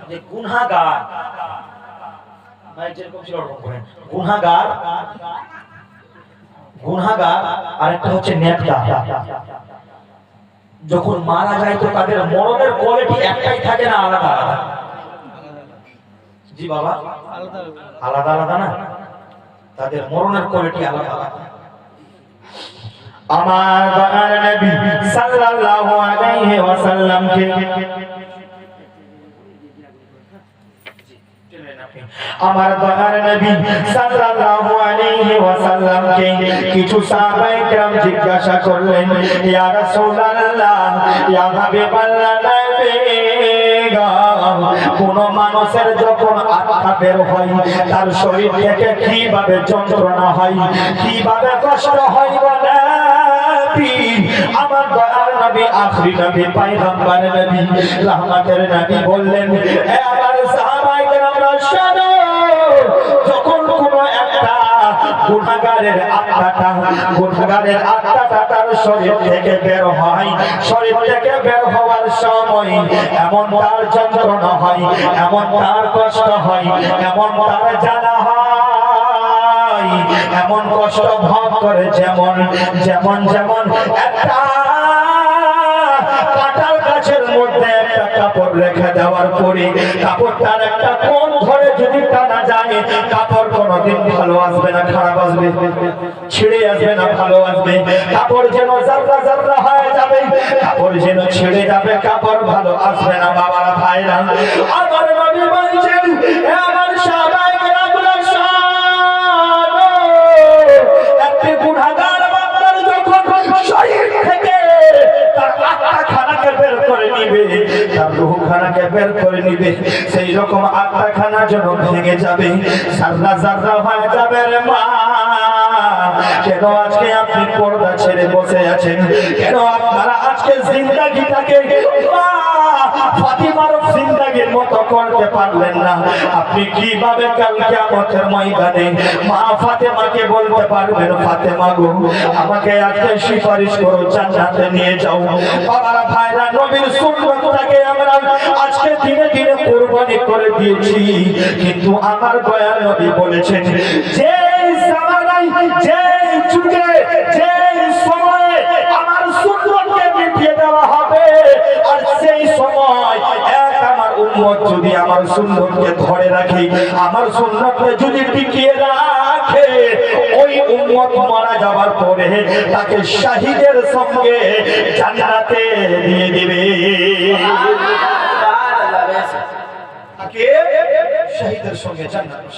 যে গুনাহগার ভাই যেরকম ছিল ওরকম করেন গুনাহগার গুনাহগার আর একটা হচ্ছে নেককার যখন মারা যায় তো তাদের মরণের কোয়ালিটি একটাই থাকে না আলাদা আলাদা জি বাবা আলাদা আলাদা না তাদের মরণের কোয়ালিটি আলাদা আলাদা আমার দয়ার নবী সাল্লাল্লাহু আলাইহি ওয়াসাল্লাম কে আমার দয়ার নবী সাল্লাল্লাহু আলাইহি ওয়াসাল্লাম কে কিছু সাহাবায়ে কেরাম জিজ্ঞাসা করলেন ইয়া রাসূলুল্লাহ ইয়া হাবিবাল্লাহ নবী কোন মানুষের যখন আত্মা বের হয় তার শরীর থেকে কিভাবে যন্ত্রণা হয় কিভাবে কষ্ট হয় বলে আমার দয়ার নবী আখরি নবী পয়গম্বর নবী রহমতের নবী বললেন হে আমার সাহাবায়ে কেরামরা শোনো যখন কোন একটা গুনাহগারের আত্মাটা তার শরীর থেকে বের হয় শরীর থেকে বের হওয়ার সময় এমন তার যন্ত্রণা হয় এমন তার কষ্ট হয় এমন তার জ্বালা হয় এমন কষ্ট ভোগ করে যেমন যেমন যেমন একটা কাঁঠাল গাছের মধ্যে একটা কাপড় রেখে দেওয়ার পরে কাপড়টার একটা কোণ ধরে যদি টানা যায় কাপড় কোনোদিন ভালো আসবে না খারাপ আসবে ছিঁড়ে আসবে না ভালো আসবে কাপড় যেন জাররা জাররা হয়ে যাবে কাপড় যেন ছিঁড়ে যাবে কাপড় ভালো আসবে না বাবারা ভাইরা আমার নবী বলছেন হে আমার সাহাবায়ে কেরামরা শোনো একটি গুনাহগার বান্দার যখন শরীর থেকে তার আত্মাখানাকে বের করে নিবে তার রূহখানাকে বের করে নিবে সেই রকম আত্মাখানা যেন ভেঙে যাবে জাররা জাররা হয়ে যাবে রে মা কেন আজকে আপনি পর্দা ছেড়ে বসে আছেন কেন আপনারা আজকে জিন্দেগিটাকে ফাতিমার জিন্দেগির মতো করতে পারলেন না আপনি কিভাবে কাল কিয়ামতের ময়দানে মা ফাতেমাকে বলতে পারবেন ফাতেমা গো আমাকে আজকে সুপারিশ করো জান্নাতে নিয়ে যাও বাবারা ভাইরা নবীর সুন্নতটাকে আমরা আজকে দিনে দিনে কুরবানি করে দিয়েছি কিন্তু আমার দয়ার নবী বলেছেন যে জামানায় যে যুগে যে সময়ে আমার সুন্নতকে মিটিয়ে দেওয়া হবে আর সেই সময় এক আমার উম্মত যদি আমার সুন্নতকে ধরে রাখে আমার সুন্নতকে যদি টিকিয়ে রাখে ওই উম্মত মারা যাওয়ার পরে তাকে শহীদের সঙ্গে জান্নাতে দিয়ে দিবে তাকে শহীদের সঙ্গে জান্নাতে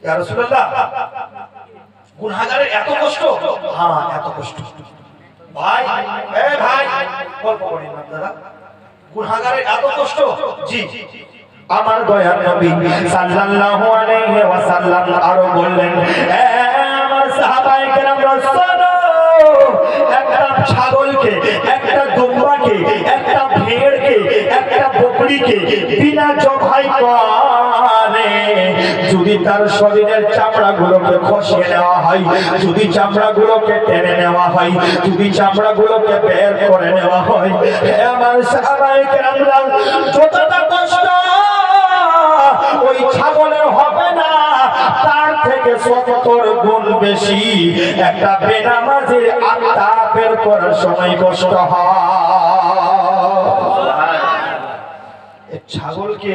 ইয়া রাসূলুল্লাহ গুনাহগারের এত কষ্ট হ্যাঁ এত কষ্ট ভাই এই ভাই গল্প করেন আপনারা গুনাহগারের এত কষ্ট জি আমার দয়ার নবী সাল্লাল্লাহু আলাইহি ওয়াসাল্লাম আরো বললেন এ আমার সাহাবায়ে কেরামরা শোনো একটা ছাগলকে একটা দুম্বাকে একটা ভেড়কে একটা বকরিকে বিনা জবাই করে যদি তার শরীরের চামড়াগুলোকে খসিয়ে নেওয়া হয় যদি চামড়াগুলোকে টেনে নেওয়া হয় যদি চামড়াগুলোকে বের করে নেওয়া হয় হে আমার সাহাবায়ে কেরামরা যতটা কষ্ট ওই ছাগলের হবে না তার থেকে 70 গুণ বেশি একটা বেনামাজির আত্মা বের করার সময় কষ্ট হয় ছাগলকে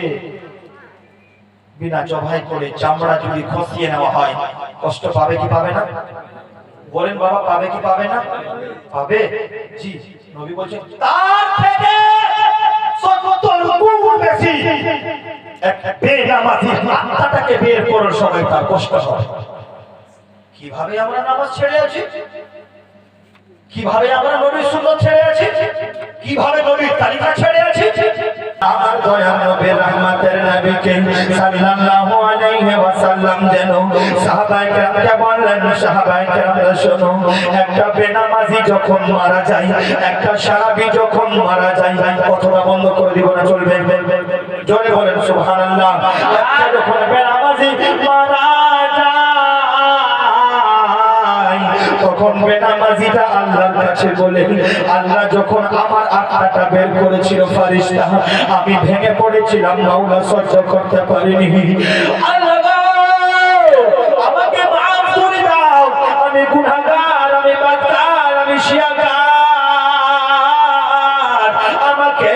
বিনা জবাই করে চামড়া যদি খসিয়ে নেওয়া হয় কষ্ট পাবে কি পাবে না বলেন বাবা পাবে কি পাবে না পাবে জি নবী বলেন তার থেকে 70 গুণ বেশি এক বেনামাজি আত্মাটাকে বের করার সময় তার কষ্ট হয় কিভাবে আমরা নামাজ ছেড়ে আছি কিভাবে আমরা নবীর সুন্নাত ছেড়ে আছি কিভাবে নবীর তালিকা ছেড়ে আছি আমার দয়ার নবী রহমতের নবীকে সাল্লাল্লাহু আলাইহি ওয়াসাল্লাম যেন সাহাবায়ে কেরামকে বললেন সাহাবায়ে কেরামরা শোনো একটা বেনামাজি যখন মারা যায় একটা সাহাবী যখন মারা যায় কথাটা বন্ধ করে দিব না চলবে জোরে বলেন সুবহানাল্লাহ একটা যখন বেনামাজি মারা যায় যখন বেনামাজিটা আল্লাহর কাছে বলে, আল্লাহ যখন আমার আত্মাটা বের করেছিল ফারিস্তা, আমি ভেঙে পড়েছিলাম, মাওলা সহ্য করতে পারিনি। আল্লাহ আমাকে মাফ করে দাও, আমি গুনাহগার, আমি বাদকার, আমি শিয়াকার, আমাকে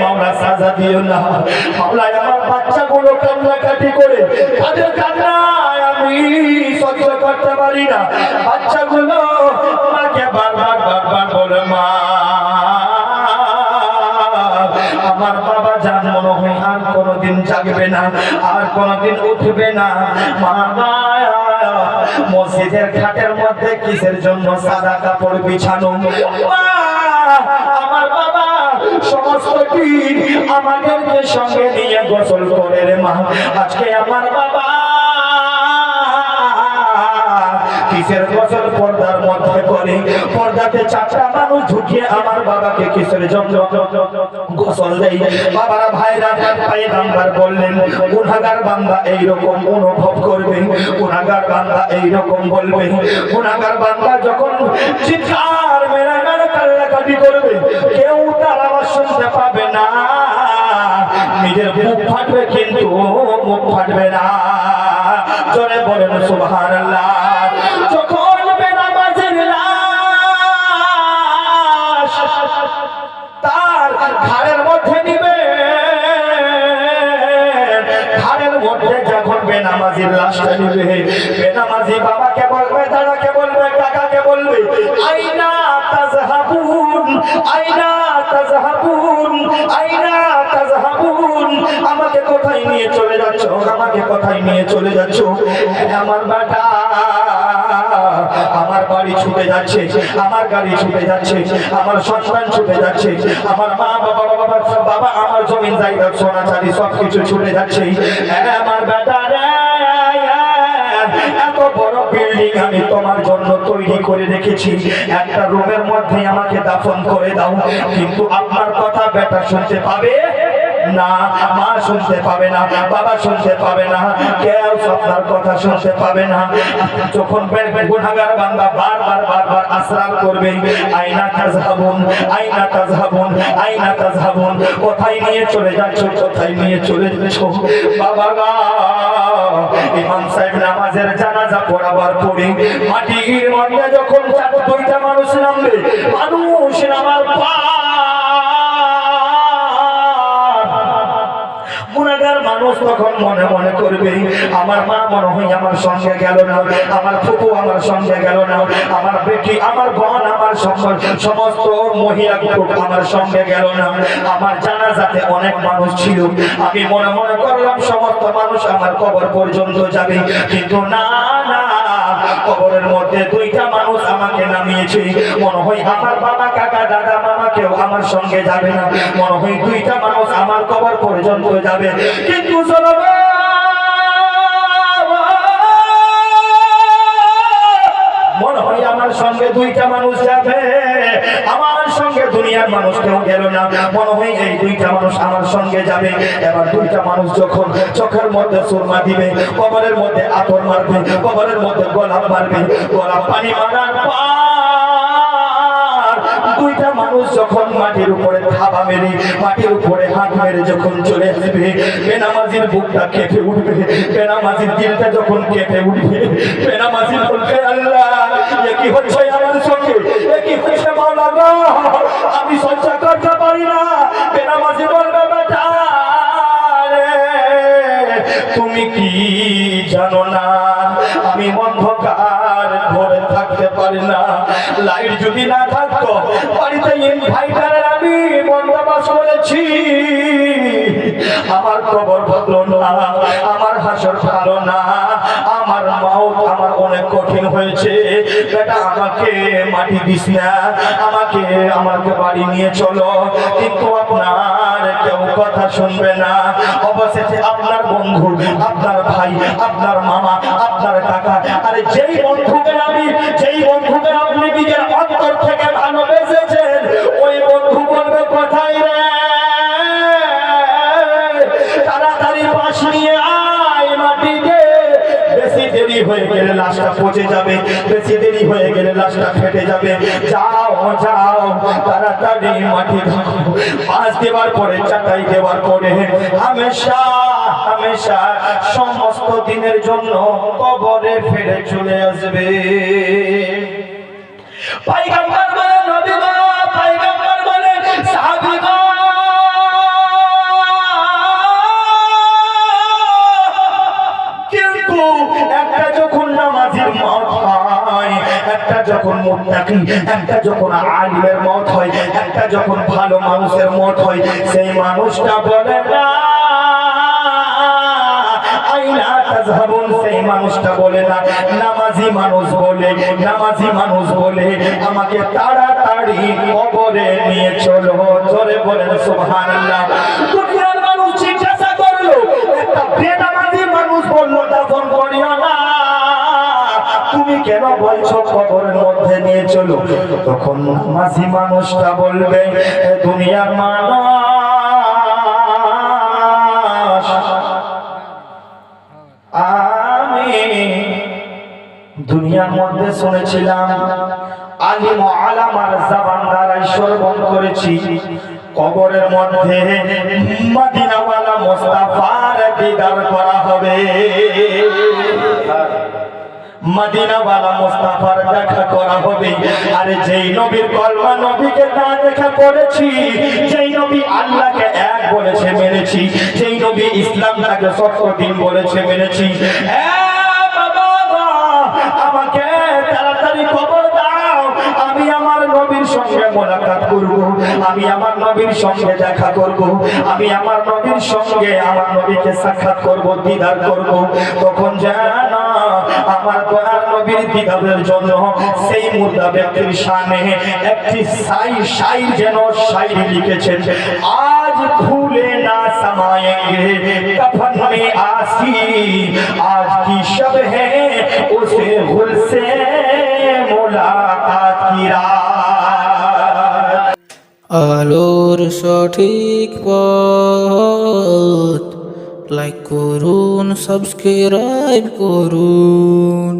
মাওলা সাজা দিও না। মাওলা আমার বাচ্চাগুলো কান্নাকাটি করে, তাদের কান্নায় আমি সহ্য করতে পারি না। বাচ্চাগুলো আমাকে বারবার বলে, মা আমার বাবা জান মনে হয় আর কোনোদিন জাগবে না, আর কোনোদিন উঠবে না। মা মসজিদের খাটের মধ্যে কিসের জন্য সাদা কাপড় বিছানো? আমার বাবা সমস্ত দিন আমাদেরকে সঙ্গে নিয়ে গোসল করে রে মা। আজকে আমার বাবা কিসের গোসল পর্দার মধ্যে করে, পর্দাতে চারটা মানুষ ঢুকিয়ে আমার বাবাকে কিসের জন্য গোসল দেয়? বাবারা ভাইরা, পয়গম্বর বললেন গুনাহগার বান্দা এইরকম অনুভব করবে, গুনাহগার বান্দা এইরকম বলবে। গুনাহগার বান্দা যখন চিৎকার মেরে কান্নাকাটি করবে, কেউ তার আওয়াজ শুনতে পাবে না, নিজের মুখ ফাটবে কিন্তু মুখ ফাটবে না। জোরে বলেন সুবহানাল্লাহ। যখন বেনামাজের লাশ তার ঘাড়ের মধ্যে নিবে, ঘাড়ের মধ্যে যখন বেনামাজির লাশটা নিবে, বেনামাজি বাবাকে বলবে, দাদাকে বলবে, কাকাকে বলবে, আইনা তাযহাবুন, আইনা তাযহাবুন, আইনা তাযহাবুন, আমাকে কোথায় নিয়ে চলে যাচ্ছ, আমাকে কোথায় নিয়ে চলে যাচ্ছ? আমার বেটা আমার বাড়ি ছুটে যাচ্ছে, আমার গাড়ি ছুটে যাচ্ছে, আমার সন্তান ছুটে যাচ্ছে, আমার মা বাবা বাবা আমার জমিন জায়গা সোনা চাঁদি সবকিছু ছুটে যাচ্ছে। আমার বেটা রে, এত বড় বিল্ডিং আমি তোমার জন্য তৈরি করে রেখেছি, একটা রুমের মধ্যে আমাকে দাফন করে দাও, কিন্তু আপনার কথা বেটা শুনতে পাবে না, মা শুনতে পাবে না, বাবা শুনতে পাবে না, কেউ আপনার কথা শুনতে পাবে না। যখন গুনাহগার বান্দা বারবার আসরার করবে, আইনা তাযহাবুন, আইনা তাযহাবুন, আইনা তাযহাবুন, কোথায় নিয়ে চলে যাচ্ছ, কোথায় নিয়ে চলে যাচ্ছ? বাবা গো, ইমাম সাহেব নামাজের জানাজা পড়াবার পরে মাটির মধ্যে যখন দুইটা মানুষ নামবে, মানুষ নামার গুনাহগার মানুষ তখন মনে মনে করবে, আমার মা মনে হয় আমার সঙ্গে গেল না, আমার ফুপু আমার সঙ্গে গেল না, আমার বেটি, আমার বোন, আমার সমস্ত মহিলাগুলো আমার সঙ্গে গেল না, আমার জানাজাতে অনেক মানুষ ছিল, আমি মনে মনে করলাম সমস্ত মানুষ আমার কবর পর্যন্ত যাবে, কিন্তু না না, কবরের মধ্যে দুইটা মানুষ আমাকে নামিয়েছে, মনে হয় আমার বাবা, কাকা, দাদা, মামা কেউ আমার সঙ্গে যাবে না, মনে হয় দুইটা মানুষ আমার কবর পর্যন্ত যাবে, কিন্তু মনে হয় আমার সঙ্গে দুইটা মানুষ যাবে, আমার সঙ্গে দুনিয়ার মানুষ কেউ গেল না, মনে হয় এই দুইটা মানুষ আমার সঙ্গে যাবে। এবার দুইটা মানুষ যখন চোখের মধ্যে সুরমা দিবে, কবরের মধ্যে আতর মারবে, কবরের মধ্যে গোলাপ মারবে, গোলাপ পানি মারার দুইটা মানুষ যখন মাটির উপরে থাবা মেরে, মাটির উপরে হাত মেরে যখন চলে আসবে, বেনামাজির বুকটা কেঁপে উঠবে, বেনামাজির দিলটা যখন কেঁপে উঠবে, বেনামাজি বলবে, আল্লাহ এ কি হচ্ছে আমার সঙ্গে, এ কি হচ্ছে মাওলা গো, আমি সহ্য করতে পারি না। বেনামাজি বলবে, বেটা তুমি কি জানো না, আমি অন্ধকার ঘরে থাকতে পারি না, লাইট যদি না থাকতো বাড়িতে ইনভাইটারের আমি বন্দোবস্ত করেছি, আমার কবর ভালো না, আমার হাসর ভালো না, আমার মাউত আমার অনেক কঠিন হয়েছে, বেটা আমাকে মাটি দিস না, আমাকে বাড়ি নিয়ে চলো, কিন্তু আপনার কেউ কথা শুনবে না। অবশেষে আপনার বন্ধু, আপনার ভাই, আপনার মামা, আপনার কাকা, আরে যেই বন্ধুকে আপনি নিজের অন্তর থেকে ভালোবেসেছেন, ওই বন্ধু বলবে, কোথায় রে, তাড়াতাড়ি পাশ নিয়ে আয়, মাটি দে, বেশি দেরি হয়ে গেলে লাশটা পচে যাবে, বেশি দেরি হয়ে গেলে লাশটা ফেটে যাবে। যাও যাও তাড়াতাড়ি মাটি দাও, পাঁচ দেওয়ার পরে চাটাই দেওয়ার পরে হামেশা হামেশা সমস্ত দিনের জন্য কবরে ফিরে চলে আসবে। পয়গম্বর বলে নবী গো, পয়গম্বর বলে সাহাবী গো, কিন্তু একটা যখন নামাজীর মওত হয়, একটা যখন মুত্তাকি, একটা যখন আলিমের মওত হয়, একটা যখন ভালো মানুষের মওত হয়, সেই মানুষটা বলে না আইনা তাযহাবুন, সেই মানুষটা বলে না, নামাজি মানুষ বলে, নামাজি মানুষ বলে আমাকে তাড়াতাড়ি কবরে নিয়ে চলো। জোরে বলেন সুবহানাল্লাহ। দুনিয়ার মানুষ জিজ্ঞাসা করলো, একটা বেনামাজি মানুষ বললো দাফন করিও না, তুমি কেন বলছো কবরের মধ্যে নিয়ে চলো? তখন নামাজি মানুষটা বলবে, দুনিয়ার মানুষ আমি দুনিয়ার মধ্যে শুনেছিলাম, আলিম ও আলামার জবান দ্বারাই শ্রবণ করেছি, কবরের মধ্যে মদিনাওয়ালা মুস্তাফার দিদার করা হবে, মদিনাওয়ালা মুস্তাফার দেখা করা হবে। আরে যেই নবীর কলমা নবীকে না দেখা করেছি, যেই নবী আল্লাহকে এক বলেছে মেনেছি, যেই নবী ইসলামটাকে 70 দিন বলেছে মেনেছি, আমাকে তাড়াতাড়ি খবর দাও, আমি আমার নবীর সঙ্গে মোলাকাত করব, আমি আমার নবীর সঙ্গে দেখা করব, আমি আমার নবীর সঙ্গে আমার নবীকে সাক্ষাৎ করব, দিদার করব। তখন জানা আমার দয়ার নবীর দিদারের জন্য সেই মুর্দা ব্যক্তির শানে একটি শাইর যেন শাইরি লিখেছেন, আজ ভুলে না समाएंगे कफन में आसी, आज की शब है उसे गुल से मुलाकात की रात। আলোর সঠিক পথ লাইক করুন, সাবস্ক্রাইব করুন।